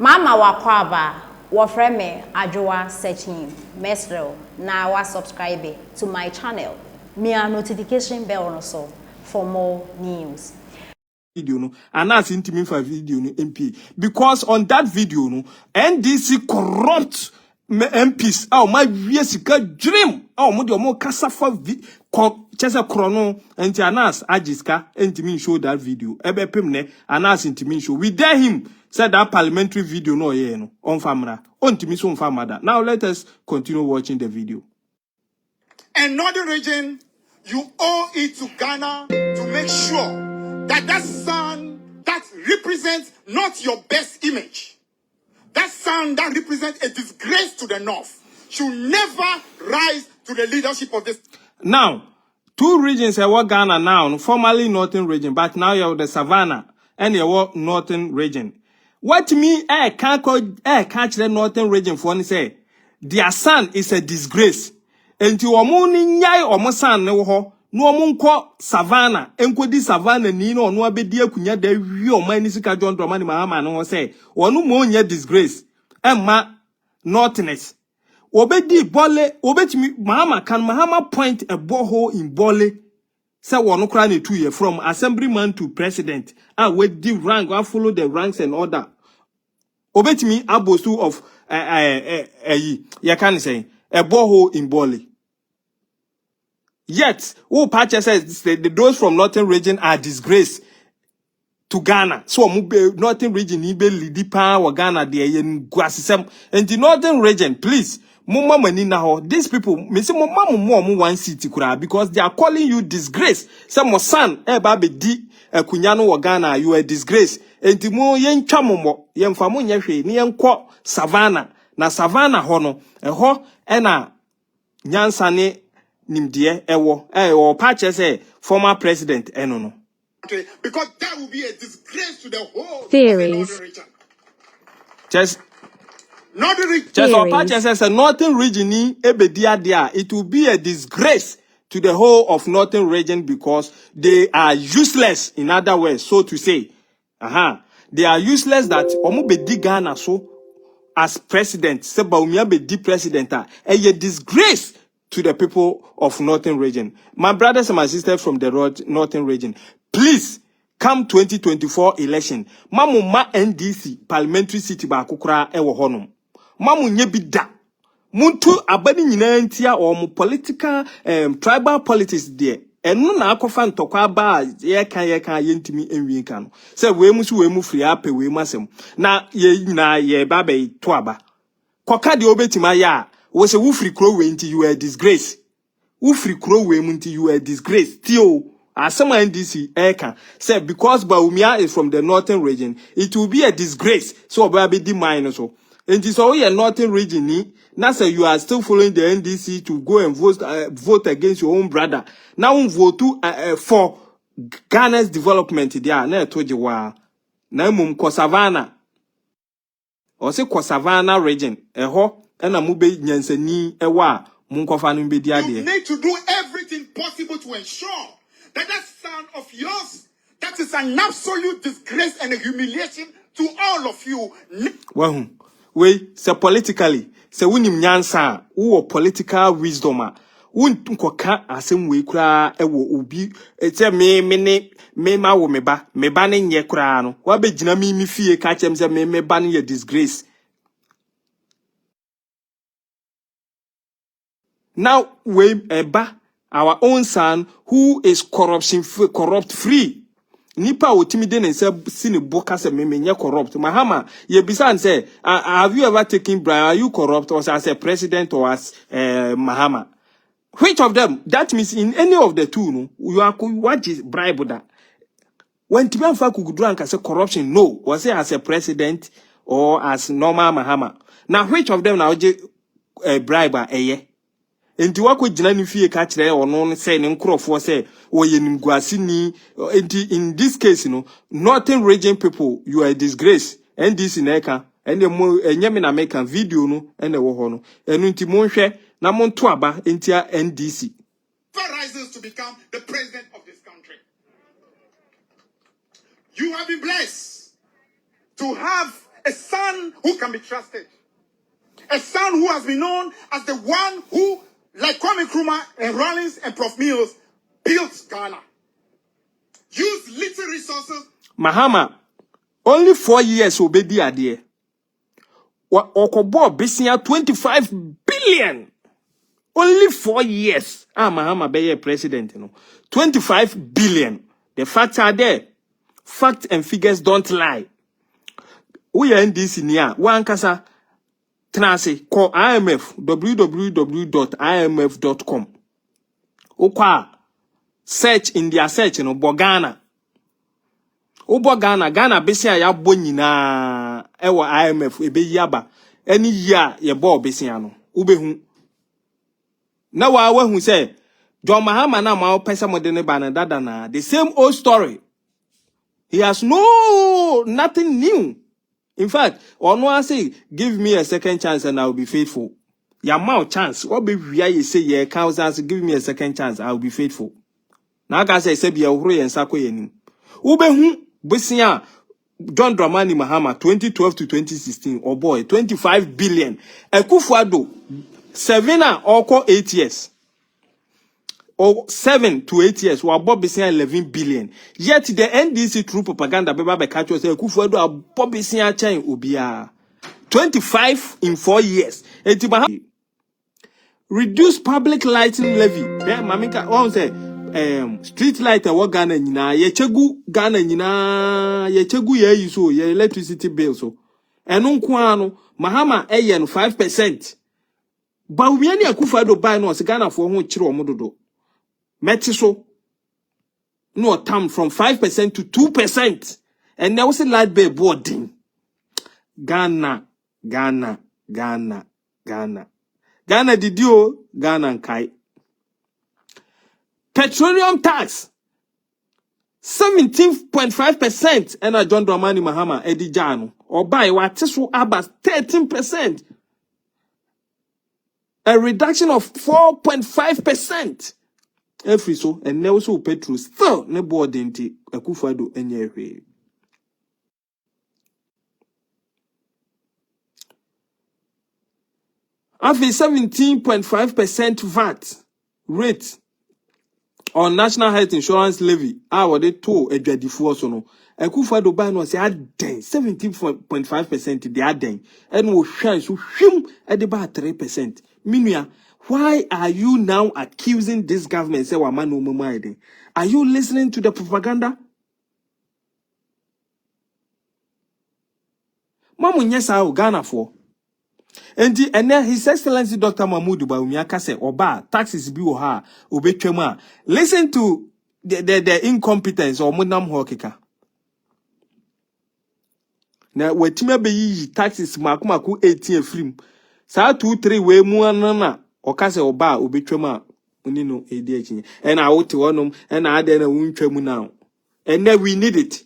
Mama wakwaba wafreme ajoa searching mesro na wa subscribe to my channel. Mia notification bell also for more news. Video no anas intimi for video no MP because on that video no NDC corrupt MPs my sika dream mo de mo kasa for chese krono enti anas ajiska intimi show that video ebepem ne anas intimi show we dare him said that parliamentary video no ye no on famra ontimi so famada. Now let us continue watching the video. And Northern Region, you owe it to Ghana to make sure that sound that represents not your best image, that sound that represents a disgrace to the North, should never rise to the leadership of this. Now, two regions are Ghana now, formerly Northern Region, but now you're the Savannah and you're Northern Region. What me can't catch the Northern Region for any say their son is a disgrace. And you are mooning yai or my son no no munko Savannah enkodi Savannah ni no no abedi akunya da wi o man sika John Dramani Mahama no say onu mo nya disgrace emma northness obedi bole obetimi Mahama can Mahama point a borehole in Bole say wonu kra na 2 year from assemblyman to president we give rank we follow the ranks and order obetimi abosu of you can say a borehole in Bole. Yet, who patches says those from Northern Region are disgrace to Ghana. So, Northern Region, lead power Ghana, and the Northern Region, please, these people, one city, because they are calling you disgrace. Some son, baby, kunyano wa Ghana, you are disgrace. And the more yen chamomo, yen famu nyeshe, ni yen kwa Savannah, na Savannah hono, ena nyansane. Nimdie ewo patches former president no because that will be a disgrace to the whole theories. Just patches says a Northern Region ebedia there it will be a disgrace to the whole of Northern Region because they are useless, in other words, so to say. They are useless that omo bedi Ghana so as president se Bawumia bedi president a disgrace to the people of Northern Region. My brothers and my sisters from the Northern Region, please come 2024 election. Mamu ma NDC parliamentary city ba kukura ewo honum. Mamu nye bida. Muntu abadi nyina ntia or mu political tribal politics there. Enu na akofa ntokwa ba ye kan yentimi enwie kan. Se we mu free ape we masem. Na ye nyina ye ba be to aba. Koka de obetima ya was a woofree crow until you are disgrace. Woofree crow until you are disgrace. Theo, as some NDC Eka said, because Bawumia is from the Northern Region, it will be a disgrace. So, baby, the minus. And this all your Northern Region, now say you are still following the NDC to go and vote against your own brother. Now, vote for Ghana's development. There, I told you why. Now, Savannah. Or say Savannah region. And you need to do everything possible to ensure that sound of yours, that is an absolute disgrace and a humiliation to all of you. Well, so politically, so we need nyansa, who political wisdom, unkoka asem we kura ewo ubi ete me ma wo meba ne nye kura no wa be gina mi fie ka chem se me ba ne disgrace. Now we eba our own son who is corrupt free. Nipa otimide ne se sine boka se me nye corrupt. Mahama ye bisan say have you ever taken bribe? Are you corrupt or as a president or as Mahama? Which of them? That means in any of the two, no, you are what is bribe that. When Timanfa could do and say corruption, no, was it as a president or as normal Mahama? Now which of them now bribe a ye? And to work with Janani Fie catch there or no saying in Crawford say, or in Guasini, in this case, you know, Northern Region people, you are a disgrace. And this in Eka, and the more Yamina make a video, no, and the Wohono, and Untimonche, Namon Tuaba, Intia NDC. Rises to become the president of this country. You have been blessed to have a son who can be trusted, a son who has been known as the one who, like Kwame Nkrumah and Rawlings and Prof. Mills, built Ghana. Use little resources. Mahama, only 4 years obedi adie. Okobo Bisia 25 billion. Only 4 years. Mahama be president, 25 billion. The facts are there. Facts and figures don't lie. We are NDC near one kasa transi call IMF www.imf.com. Okwa search in their search Bogana. Ghana, Ghana besia ya bo nyina ewo IMF ebe yaba any year ye bo besia no ubehu na wa hu say John Mahama na ma pesa modene ba na dada na the same old story. He has nothing new. In fact, ono say give me a second chance and I will be faithful. Ya ma chance what be wia ye say ye thousands give me a second chance I will be faithful. Na ga say bia horo ye nsa koye nim ubehu Besia John Dramani Mahama 2012 to 2016 oh boy 25 billion Ekufuado 7 or 8 years or 7 to 8 years wa Bob Besia 11 billion yet the NDC through propaganda beba be catch us Ekufuado a Bob Besia chain obia 25 in 4 years reduce public lighting levy there mamika one say street light and what Ghana nyina ye chegu Ghana nyina ye chegu ye yiso ye electricity bill so eno nko ano Mahama eye no 5%. Bawumia ne Akufo-Addo buy no se Ghana for ho kire omododo meti so no tam from 5% to 2%, and there was a light bill boarding Ghana did you Ghana kai petroleum tax 17.5%, and a John Dramani Mahama Edijano or buy what so abas 13%, a reduction of 4.5%. Every so and now so petrol still ne board into Akufo-Addo enyewe. After 17.5% VAT rate on national health insurance levy, they told a dreadful so no. Akufo-Addo buy no say 17.5% they are then, and will shine so him at about 3%. Meanwhile, why are you now accusing this government? Say wa man no more. Are you listening to the propaganda? Mamu nyesa o Ghana for. And then His Excellency Dr. Mahmoud Bawumia kase oba taxes bi wo ha obetwam. Listen to the incompetence or modam hokeka. Na wetima be yi taxes maku 18 film. Sa 2-3 we mu anana okase oba obetwam oni no edi echi. And I wote wonum and I dey na wuntwam now. And then we need it.